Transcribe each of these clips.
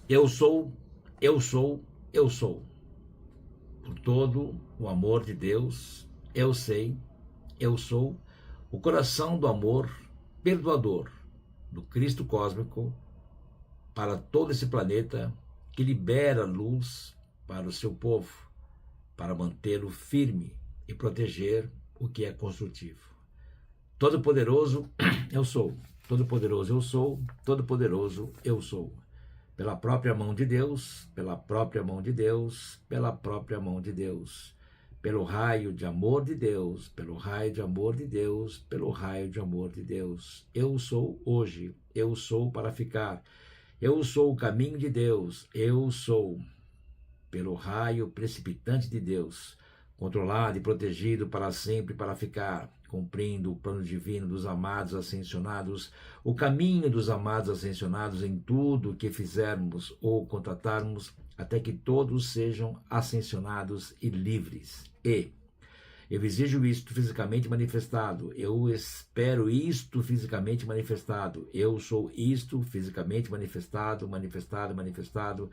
Eu sou, eu sou, eu sou. Por todo o amor de Deus, eu sei, eu sou o coração do amor perdoador do Cristo cósmico para todo esse planeta que libera luz para o seu povo, para mantê-lo firme e proteger o que é construtivo. Todo-Poderoso eu sou, Todo-Poderoso eu sou, Todo-Poderoso eu sou. Pela própria mão de Deus, pela própria mão de Deus, pela própria mão de Deus, pelo raio de amor de Deus, pelo raio de amor de Deus, pelo raio de amor de Deus. Eu sou hoje, eu sou para ficar. Eu sou o caminho de Deus, eu sou, pelo raio precipitante de Deus, controlado e protegido para sempre para ficar, cumprindo o plano divino dos amados ascensionados, o caminho dos amados ascensionados em tudo o que fizermos ou contratarmos, até que todos sejam ascensionados e livres. E eu exijo isto fisicamente manifestado. Eu espero isto fisicamente manifestado. Eu sou isto fisicamente manifestado, manifestado, manifestado.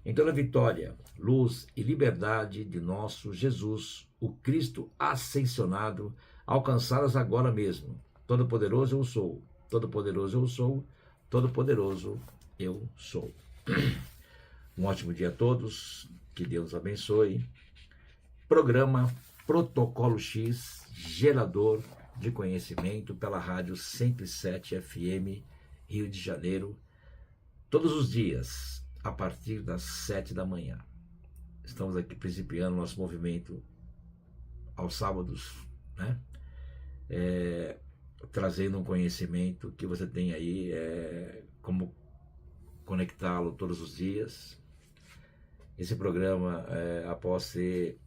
Em toda a vitória, luz e liberdade de nosso Jesus, o Cristo ascensionado, alcançadas agora mesmo. Todo-Poderoso eu sou. Todo-Poderoso eu sou. Todo-Poderoso eu sou. Um ótimo dia a todos. Que Deus abençoe. Programa Protocolo X, gerador de conhecimento pela rádio 107 FM, Rio de Janeiro, todos os dias, a partir das 7 da manhã. Estamos aqui principiando nosso movimento aos sábados, né? Trazendo um conhecimento que você tem aí, como conectá-lo todos os dias. Esse programa, após ser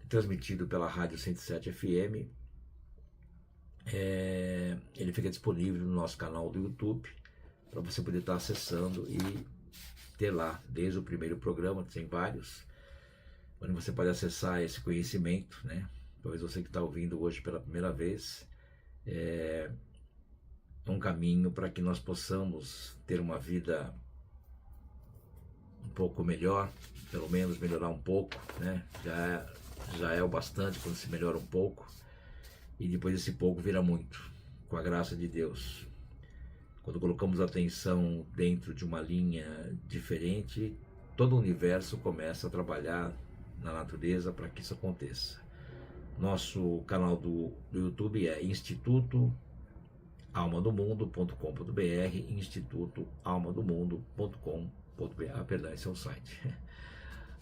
transmitido pela rádio 107 FM, ele fica disponível no nosso canal do YouTube para você poder estar acessando e ter lá, desde o primeiro programa, tem vários, onde você pode acessar esse conhecimento, né? Talvez você que está ouvindo hoje pela primeira vez, um caminho para que nós possamos ter uma vida um pouco melhor, pelo menos melhorar um pouco, né? Já é o bastante quando se melhora um pouco, e depois esse pouco vira muito, com a graça de Deus. Quando colocamos atenção dentro de uma linha diferente, todo o universo começa a trabalhar na natureza para que isso aconteça. Nosso canal do YouTube é Instituto almadomundo.com.br, Instituto almadomundo.com.br. Perdão, esse é o site.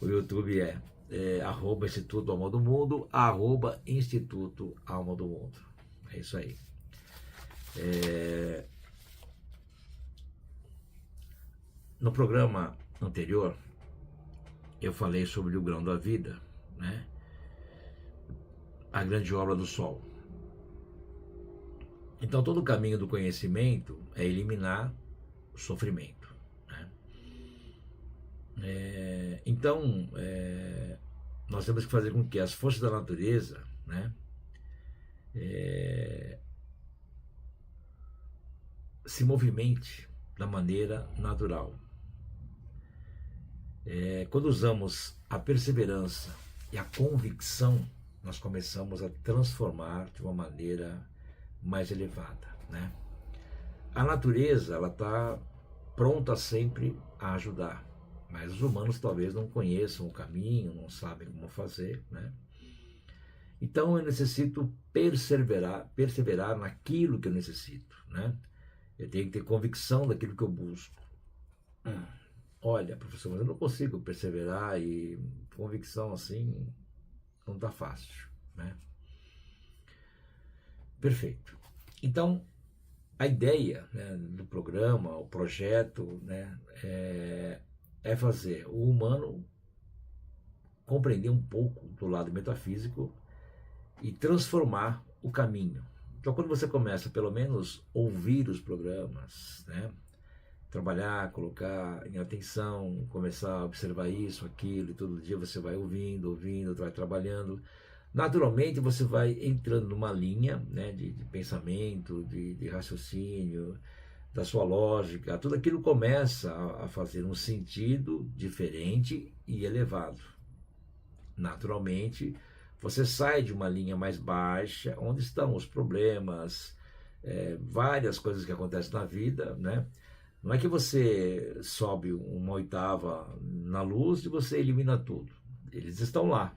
O YouTube é Instituto Alma do Mundo, Instituto Alma do Mundo. É isso aí. No programa anterior, eu falei sobre o grão da vida, né? A grande obra do Sol. Então, todo o caminho do conhecimento é eliminar o sofrimento, né? Então, nós temos que fazer com que as forças da natureza, né, se movimente da maneira natural. Quando usamos a perseverança e a convicção, nós começamos a transformar de uma maneira mais elevada, né? A natureza, ela está pronta sempre a ajudar, mas os humanos talvez não conheçam o caminho, não sabem como fazer, né? Então eu necessito perseverar naquilo que eu necessito, né? Eu tenho que ter convicção daquilo que eu busco. Olha, professor, mas eu não consigo perseverar e convicção assim não está fácil, né? Perfeito. Então, a ideia, né, do programa, o projeto, né, é fazer o humano compreender um pouco do lado metafísico e transformar o caminho. Então, quando você começa, pelo menos, ouvir os programas, né, trabalhar, colocar em atenção, começar a observar isso, aquilo, e todo dia você vai ouvindo, vai trabalhando, naturalmente você vai entrando numa linha, né, de pensamento, de raciocínio, da sua lógica, tudo aquilo começa a fazer um sentido diferente e elevado. Naturalmente, você sai de uma linha mais baixa, onde estão os problemas, várias coisas que acontecem na vida, né? Não é que você sobe uma oitava na luz e você elimina tudo. Eles estão lá,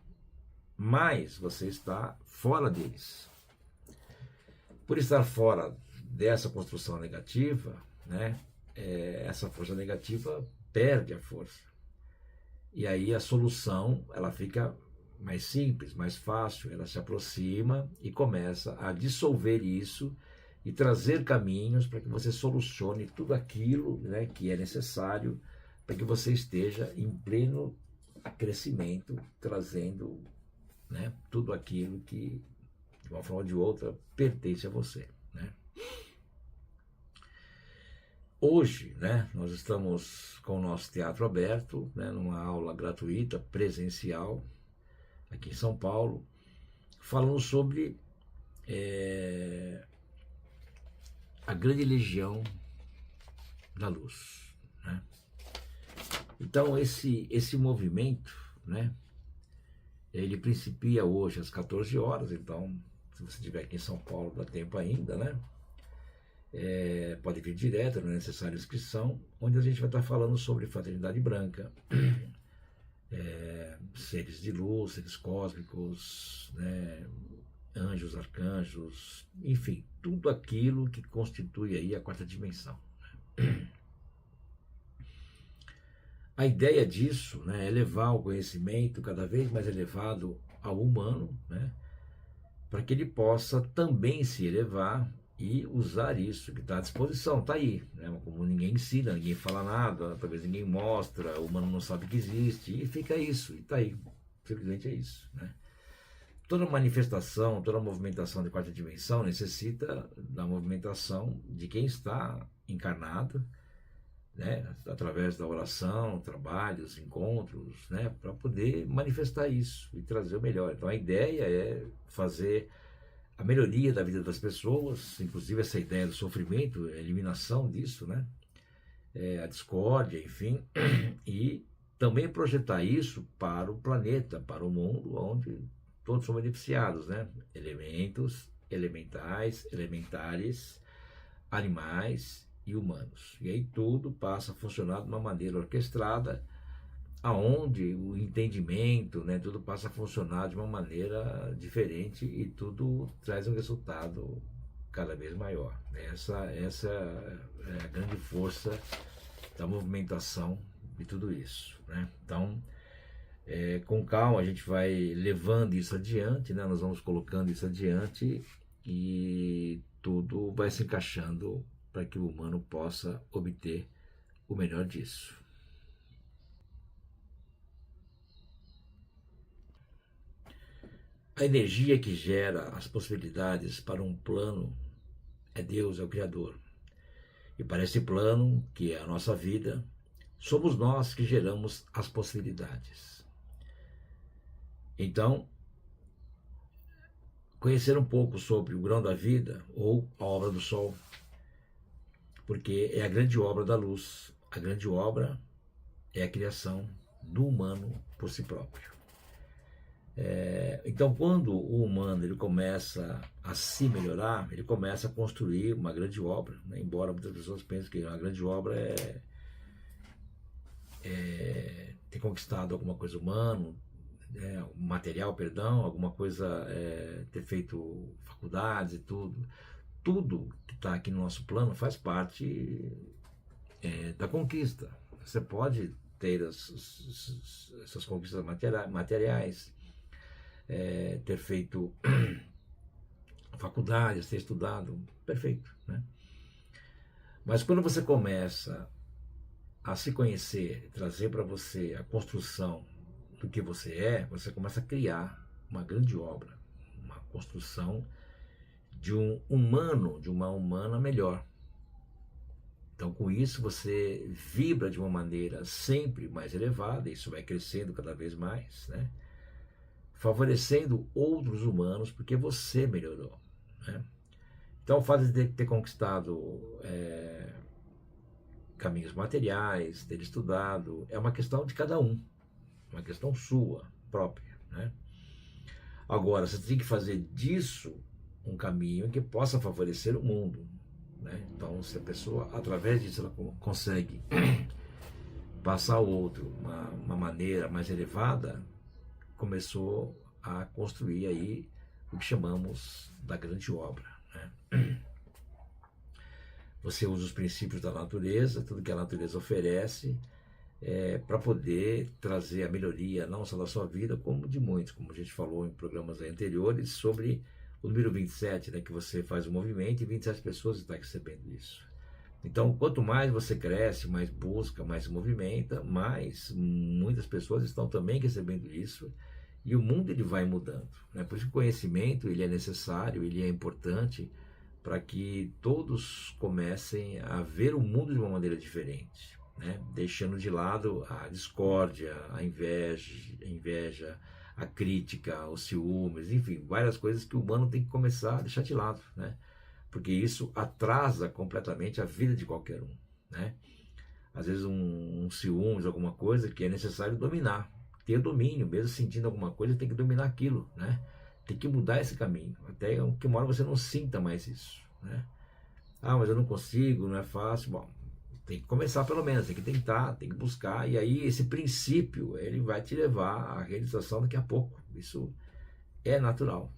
mas você está fora deles. Por estar fora dessa construção negativa, né, essa força negativa perde a força. E aí a solução ela fica mais simples, mais fácil, ela se aproxima e começa a dissolver isso e trazer caminhos para que você solucione tudo aquilo, né, que é necessário para que você esteja em pleno crescimento, trazendo, né, tudo aquilo que, de uma forma ou de outra, pertence a você. Né? Hoje, né, nós estamos com o nosso teatro aberto, né, numa aula gratuita, presencial, aqui em São Paulo, falando sobre a grande legião da luz. Né? Então, esse movimento, né, ele principia hoje às 14 horas, então, se você estiver aqui em São Paulo, dá tempo ainda, né? Pode vir direto, não é necessária inscrição, onde a gente vai estar falando sobre fraternidade branca, seres de luz, seres cósmicos, né, anjos, arcanjos, enfim, tudo aquilo que constitui aí a quarta dimensão. A ideia disso, né, é levar o conhecimento cada vez mais elevado ao humano, né, para que ele possa também se elevar e usar isso que está à disposição, está aí, né? Como ninguém ensina, ninguém fala nada, talvez ninguém mostra, o humano não sabe que existe, e fica isso, e está aí, simplesmente é isso. Né? Toda manifestação, toda movimentação de quarta dimensão necessita da movimentação de quem está encarnado, né? Através da oração, trabalhos, encontros, né? Para poder manifestar isso e trazer o melhor. Então a ideia é fazer a melhoria da vida das pessoas, inclusive essa ideia do sofrimento, a eliminação disso, né? A discórdia, enfim, e também projetar isso para o planeta, para o mundo, onde todos são beneficiados, né? Elementos, elementais, elementares, animais e humanos. E aí tudo passa a funcionar de uma maneira orquestrada, aonde o entendimento, né, tudo passa a funcionar de uma maneira diferente e tudo traz um resultado cada vez maior. Essa é a grande força da movimentação de tudo isso. Né? Então, com calma a gente vai levando isso adiante, né? Nós vamos colocando isso adiante e tudo vai se encaixando para que o humano possa obter o melhor disso. A energia que gera as possibilidades para um plano é Deus, é o Criador. E para esse plano, que é a nossa vida, somos nós que geramos as possibilidades. Então, conhecer um pouco sobre o grão da vida ou a obra do sol, porque é a grande obra da luz. A grande obra é a criação do humano por si próprio. Então, quando o humano ele começa a se melhorar, ele começa a construir uma grande obra, né? Embora muitas pessoas pensem que uma grande obra é ter conquistado alguma coisa humana, material, perdão, alguma coisa, ter feito faculdades e tudo. Tudo que está aqui no nosso plano faz parte da conquista. Você pode ter essas conquistas materiais, ter feito faculdades, ter estudado, perfeito, né? Mas quando você começa a se conhecer, trazer para você a construção do que você começa a criar uma grande obra, uma construção de um humano, de uma humana melhor. Então, com isso, você vibra de uma maneira sempre mais elevada, isso vai crescendo cada vez mais, né? Favorecendo outros humanos, porque você melhorou. Né? Então, o fato de ter conquistado caminhos materiais, ter estudado, é uma questão de cada um, uma questão sua, própria, né? Agora, você tem que fazer disso um caminho que possa favorecer o mundo, né? Então, se a pessoa, através disso, ela consegue passar ao outro uma maneira mais elevada, começou a construir aí o que chamamos da grande obra, né? Você usa os princípios da natureza, tudo que a natureza oferece, para poder trazer a melhoria não só da sua vida, como de muitos, como a gente falou em programas anteriores, sobre o número 27, né, que você faz o movimento e 27 pessoas estão recebendo isso. Então, quanto mais você cresce, mais busca, mais se movimenta, mais muitas pessoas estão também recebendo isso, e o mundo ele vai mudando, né? Por isso que o conhecimento ele é necessário, ele é importante, para que todos comecem a ver o mundo de uma maneira diferente, né? Deixando de lado a discórdia, a inveja, a crítica, os ciúmes, enfim, várias coisas que o humano tem que começar a deixar de lado, né? Porque isso atrasa completamente a vida de qualquer um, né? Às vezes um ciúmes, alguma coisa que é necessário dominar, ter domínio, mesmo sentindo alguma coisa, tem que dominar aquilo, né? Tem que mudar esse caminho, até que uma hora você não sinta mais isso, né? Ah, mas eu não consigo, não é fácil. Bom, tem que começar pelo menos, tem que tentar, tem que buscar, e aí esse princípio, ele vai te levar à realização daqui a pouco. Isso é natural,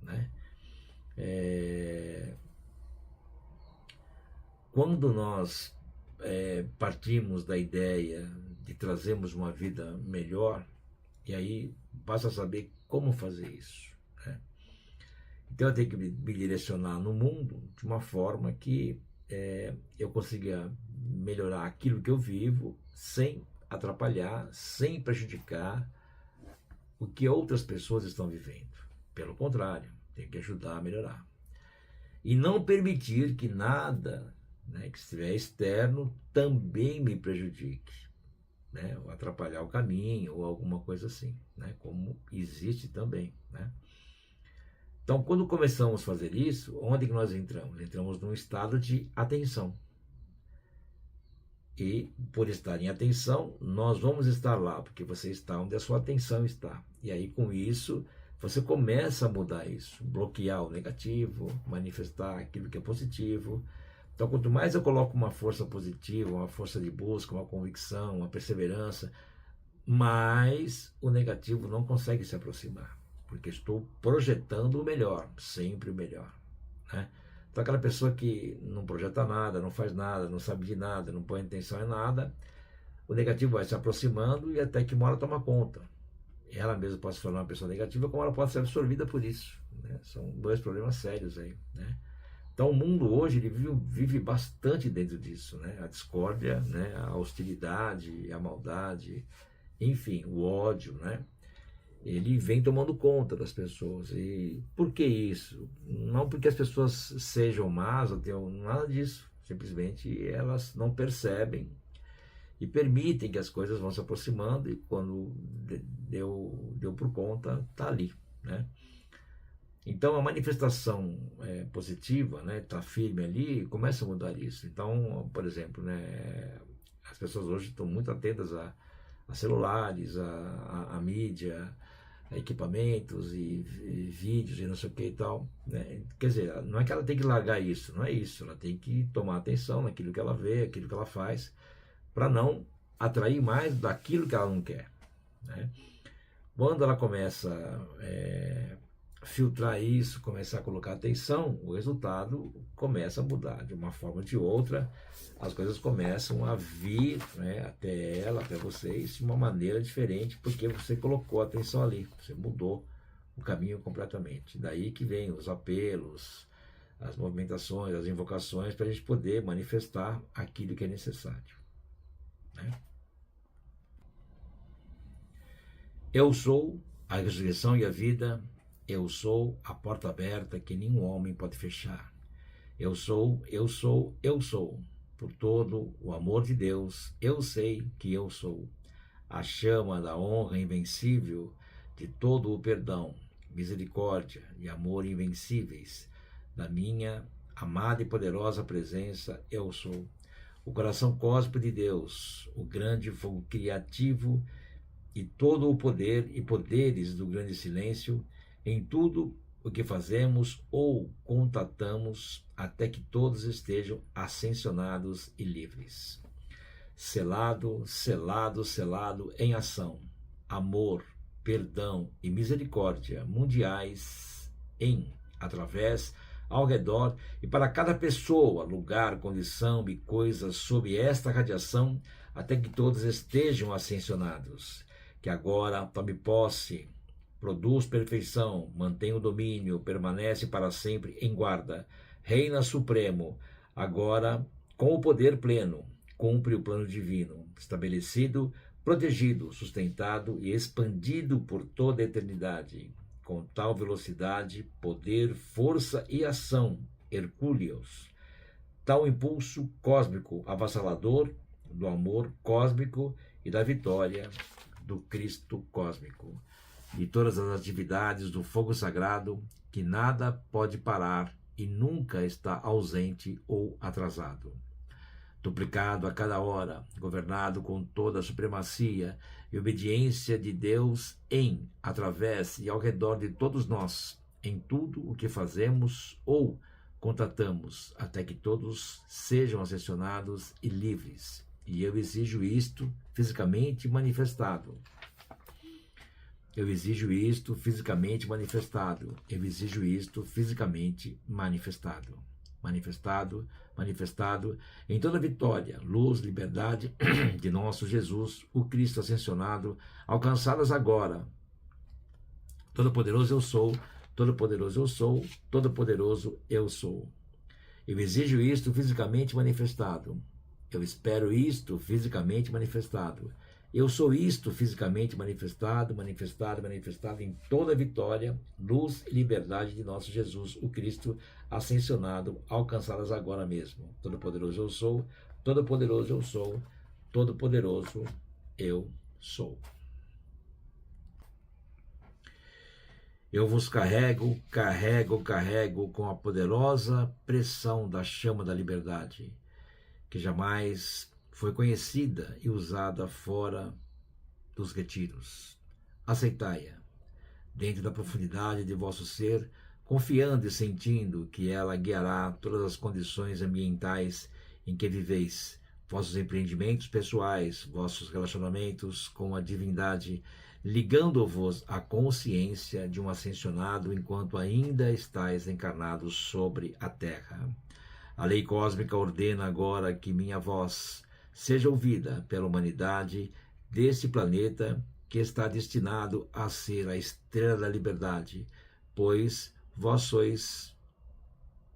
né? Quando nós partimos da ideia de trazermos uma vida melhor, e aí basta saber como fazer isso, né? Então eu tenho que me direcionar no mundo de uma forma que eu consiga melhorar aquilo que eu vivo sem atrapalhar, sem prejudicar o que outras pessoas estão vivendo. Pelo contrário, tenho que ajudar a melhorar. E não permitir que nada, né, que estiver externo também me prejudique, né, ou atrapalhar o caminho ou alguma coisa assim, né, como existe também, né? Então, quando começamos a fazer isso, onde que nós entramos? Entramos num estado de atenção. E por estar em atenção, nós vamos estar lá, porque você está onde a sua atenção está. E aí, com isso, você começa a mudar isso, bloquear o negativo, manifestar aquilo que é positivo. Então, quanto mais eu coloco uma força positiva, uma força de busca, uma convicção, uma perseverança, mais o negativo não consegue se aproximar, porque estou projetando o melhor, sempre o melhor, né? Então, aquela pessoa que não projeta nada, não faz nada, não sabe de nada, não põe atenção em nada, o negativo vai se aproximando e até que uma hora toma conta. Ela mesma pode se tornar uma pessoa negativa, como ela pode ser absorvida por isso, né? São dois problemas sérios aí, né? Então, o mundo hoje ele vive bastante dentro disso, né? A discórdia, né? A hostilidade, a maldade, enfim, o ódio, né? Ele vem tomando conta das pessoas. E por que isso? Não porque as pessoas sejam más ou tenham nada disso. Simplesmente elas não percebem e permitem que as coisas vão se aproximando, e quando deu por conta, está ali, né? Então a manifestação positiva, né, tá firme ali, começa a mudar isso. Então, por exemplo, né, as pessoas hoje estão muito atentas a celulares, a mídia, a equipamentos e vídeos e não sei o que e tal, né? Quer dizer, não é que ela tem que largar isso, não é isso. Ela tem que tomar atenção naquilo que ela vê, aquilo que ela faz, para não atrair mais daquilo que ela não quer, né? Quando ela começa filtrar isso, começar a colocar atenção, o resultado começa a mudar de uma forma ou de outra. As coisas começam a vir, né, até ela, até vocês, de uma maneira diferente, porque você colocou a atenção ali, você mudou o caminho completamente. Daí que vem os apelos, as movimentações, as invocações, para a gente poder manifestar aquilo que é necessário, né? Eu sou a ressurreição e a vida. Eu sou a porta aberta que nenhum homem pode fechar. Eu sou, eu sou, eu sou. Por todo o amor de Deus, eu sei que eu sou. A chama da honra invencível, de todo o perdão, misericórdia e amor invencíveis, da minha amada e poderosa presença, eu sou. o coração cósmico de Deus, o grande fogo criativo e todo o poder e poderes do grande silêncio em tudo o que fazemos ou contatamos, até que todos estejam ascensionados e livres. Selado, selado, selado em ação, amor, perdão e misericórdia mundiais em, através, ao redor e para cada pessoa, lugar, condição e coisa sob esta radiação, até que todos estejam ascensionados. Que agora tome posse, produz perfeição, mantém o domínio, permanece para sempre em guarda, reina supremo, agora com o poder pleno, cumpre o plano divino, estabelecido, protegido, sustentado e expandido por toda a eternidade, com tal velocidade, poder, força e ação hercúleos, tal impulso cósmico avassalador do amor cósmico e da vitória do Cristo cósmico, de todas as atividades do fogo sagrado, que nada pode parar e nunca está ausente ou atrasado. Duplicado a cada hora, governado com toda a supremacia e obediência de Deus em, através e ao redor de todos nós, em tudo o que fazemos ou contatamos, até que todos sejam ascensionados e livres. E eu exijo isto fisicamente manifestado. Eu exijo isto fisicamente manifestado. Eu exijo isto fisicamente manifestado. Manifestado, manifestado em toda vitória, luz, liberdade de nosso Jesus, o Cristo ascensionado, alcançadas agora. Todo-poderoso eu sou, todo-poderoso eu sou, todo-poderoso eu sou. Eu exijo isto fisicamente manifestado. Eu espero isto fisicamente manifestado. Eu sou isto fisicamente manifestado, manifestado, manifestado em toda vitória, luz e liberdade de nosso Jesus, o Cristo ascensionado, alcançadas agora mesmo. Todo-poderoso eu sou, todo-poderoso eu sou, todo-poderoso eu sou. Eu vos carrego, carrego, carrego com a poderosa pressão da chama da liberdade, que jamais foi conhecida e usada fora dos retiros. Aceitai-a, dentro da profundidade de vosso ser, confiando e sentindo que ela guiará todas as condições ambientais em que viveis, vossos empreendimentos pessoais, vossos relacionamentos com a divindade, ligando-vos à consciência de um ascensionado enquanto ainda estáis encarnados sobre a terra. A lei cósmica ordena agora que minha voz seja ouvida pela humanidade deste planeta que está destinado a ser a estrela da liberdade, pois vós sois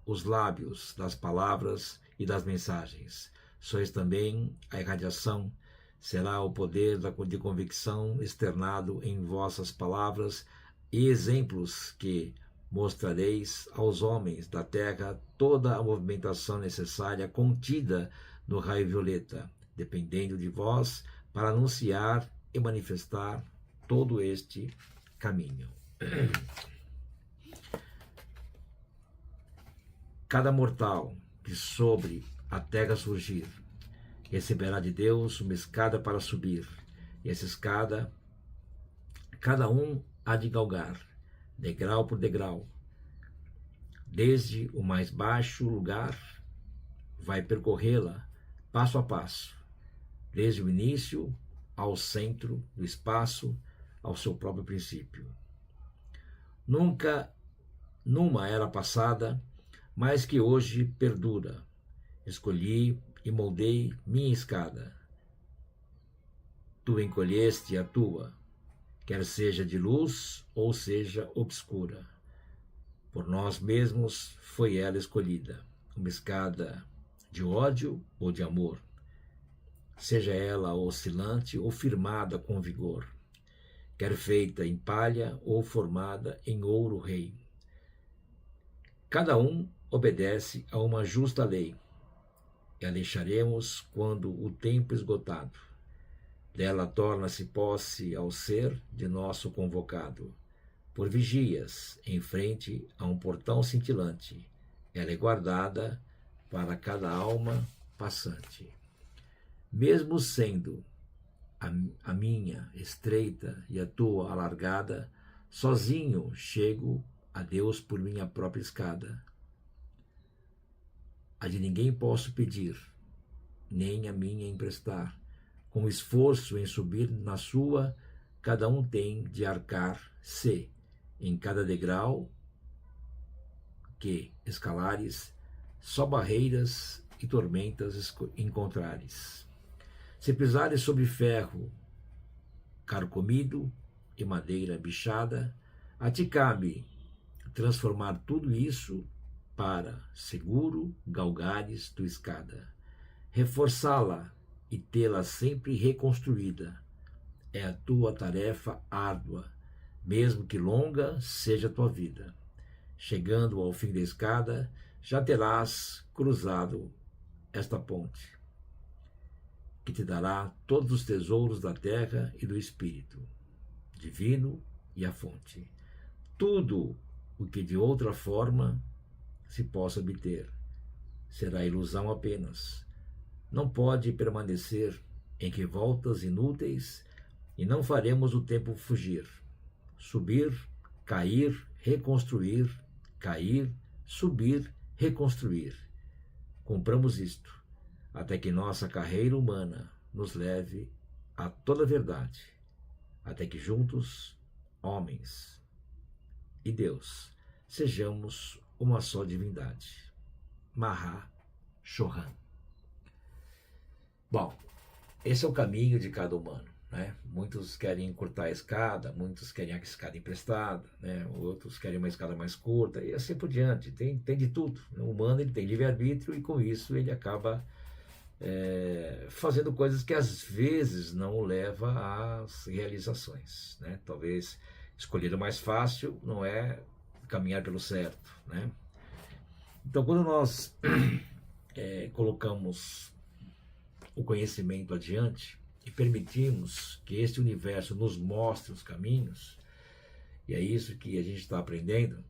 os lábios das palavras e das mensagens. Sois também a irradiação, será o poder de convicção externado em vossas palavras e exemplos que mostrareis aos homens da terra toda a movimentação necessária contida no raio violeta, dependendo de vós para anunciar e manifestar todo este caminho. Cada mortal que sobre a terra surgir receberá de Deus uma escada para subir, e essa escada cada um há de galgar, degrau por degrau, desde o mais baixo lugar, vai percorrê-la passo a passo, desde o início ao centro do espaço, ao seu próprio princípio. Nunca numa era passada, mas que hoje perdura, escolhi e moldei minha escada. Tu encolheste a tua, quer seja de luz ou seja obscura. Por nós mesmos foi ela escolhida, uma escada de ódio ou de amor, seja ela oscilante ou firmada com vigor, quer feita em palha ou formada em ouro rei. Cada um obedece a uma justa lei, e a deixaremos quando o tempo esgotado. Dela torna-se posse ao ser de nosso convocado, por vigias, em frente a um portão cintilante. Ela é guardada para cada alma passante. Mesmo sendo a minha estreita e a tua alargada, sozinho chego a Deus por minha própria escada. A de ninguém posso pedir, nem a minha emprestar. Com esforço em subir na sua, cada um tem de arcar se, em cada degrau que escalares, só barreiras e tormentas encontrares. Se pisares sobre ferro carcomido e madeira bichada, a ti cabe transformar tudo isso para, seguro, galgares tua escada. Reforçá-la e tê-la sempre reconstruída é a tua tarefa árdua, mesmo que longa seja a tua vida. Chegando ao fim da escada, já terás cruzado esta ponte, que te dará todos os tesouros da terra e do Espírito divino e a fonte. Tudo o que de outra forma se possa obter será ilusão apenas. Não pode permanecer em revoltas inúteis e não faremos o tempo fugir. Subir, cair, reconstruir, cair, subir, reconstruir. Cumpramos isto, até que nossa carreira humana nos leve a toda a verdade, até que juntos, homens e Deus, sejamos uma só divindade. Maha Chohan. Bom, esse é o caminho de cada humano, né? Muitos querem encurtar a escada, muitos querem a escada emprestada, né? Outros querem uma escada mais curta e assim por diante. Tem de tudo. O humano ele tem livre-arbítrio e com isso ele acaba fazendo coisas que às vezes não o leva às realizações, né? Talvez escolher o mais fácil não é caminhar pelo certo, né? Então, quando nós colocamos o conhecimento adiante e permitimos que este universo nos mostre os caminhos, e é isso que a gente está aprendendo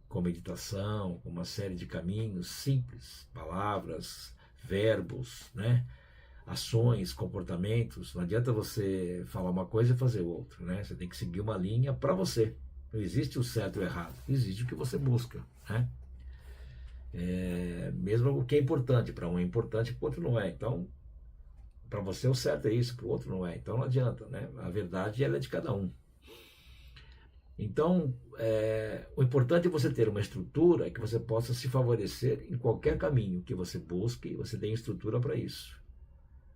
com meditação, com uma série de caminhos simples, palavras, verbos, né? Ações, comportamentos. Não adianta você falar uma coisa e fazer outra, né? Você tem que seguir uma linha para você. Não existe o certo ou o errado, existe o que você busca, né? Mesmo o que é importante, para um é importante, para o outro não é. Então, para você o certo é isso, para o outro não é. Então não adianta, né? A verdade ela é de cada um. Então, o importante é você ter uma estrutura que você possa se favorecer em qualquer caminho que você busque, você tem estrutura para isso,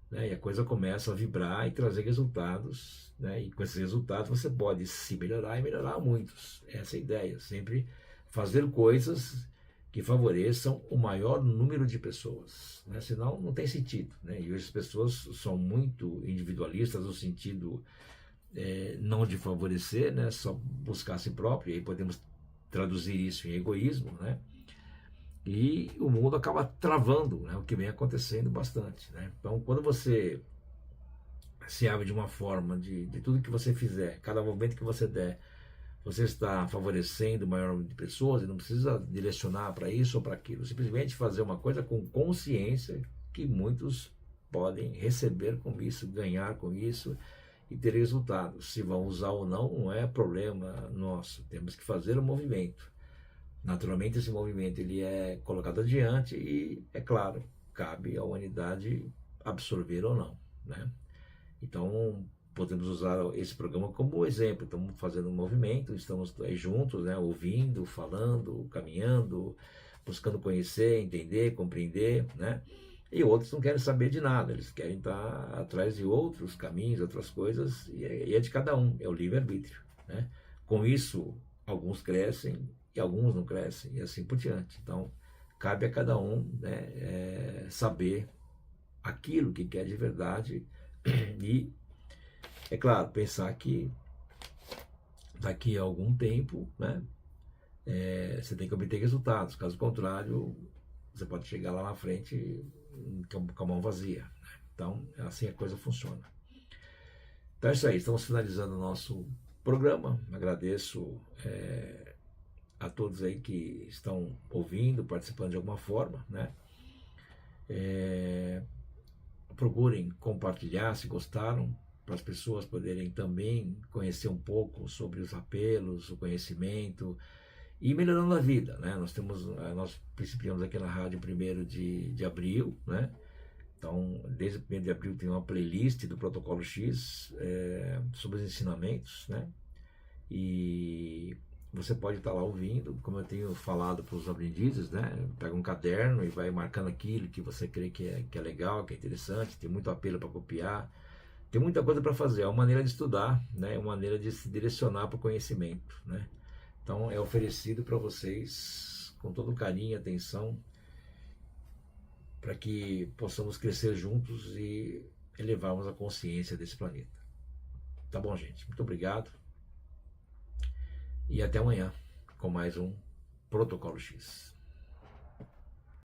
né? E a coisa começa a vibrar e trazer resultados, né? E com esses resultados você pode se melhorar e melhorar muitos. Essa é a ideia, sempre fazer coisas que favoreçam o maior número de pessoas, né? Senão não tem sentido, né? E hoje as pessoas são muito individualistas no sentido não de favorecer, né? Só buscar a si próprio, e aí podemos traduzir isso em egoísmo, né? E o mundo acaba travando, né? O que vem acontecendo bastante, né? Então, quando você se abre de uma forma de tudo que você fizer, cada movimento que você der, você está favorecendo o maior número de pessoas e não precisa direcionar para isso ou para aquilo. Simplesmente fazer uma coisa com consciência que muitos podem receber com isso, ganhar com isso e ter resultados. Se vão usar ou não, não é problema nosso. Temos que fazer o movimento. Naturalmente, esse movimento ele é colocado adiante e, é claro, cabe à humanidade absorver ou não, né? Então, podemos usar esse programa como exemplo. Estamos fazendo um movimento, estamos aí juntos, né? Ouvindo, falando, caminhando, buscando conhecer, entender, compreender, né? E outros não querem saber de nada, eles querem estar atrás de outros caminhos, outras coisas, e é de cada um, é o livre-arbítrio, né? Com isso, alguns crescem e alguns não crescem, e assim por diante. Então, cabe a cada um, né, saber aquilo que quer de verdade e, é claro, pensar que daqui a algum tempo, né, você tem que obter resultados. Caso contrário, você pode chegar lá na frente com a mão vazia, né? Então, assim a coisa funciona. Então é isso aí, estamos finalizando o nosso programa. Agradeço a todos aí que estão ouvindo, participando de alguma forma, né? Procurem compartilhar se gostaram, para as pessoas poderem também conhecer um pouco sobre os apelos, o conhecimento e melhorando a vida, né? Nós principiamos aqui na rádio 1º de abril, né? Então, desde o 1º de abril tem uma playlist do Protocolo X sobre os ensinamentos, né? E você pode estar lá ouvindo, como eu tenho falado para os aprendizes, né? Pega um caderno e vai marcando aquilo que você crê que é legal, que é interessante, tem muito apelo para copiar, tem muita coisa para fazer, é uma maneira de estudar, né? É uma maneira de se direcionar para o conhecimento, né? Então é oferecido para vocês com todo carinho e atenção para que possamos crescer juntos e elevarmos a consciência desse planeta. Tá bom, gente? Muito obrigado e até amanhã com mais um Protocolo X.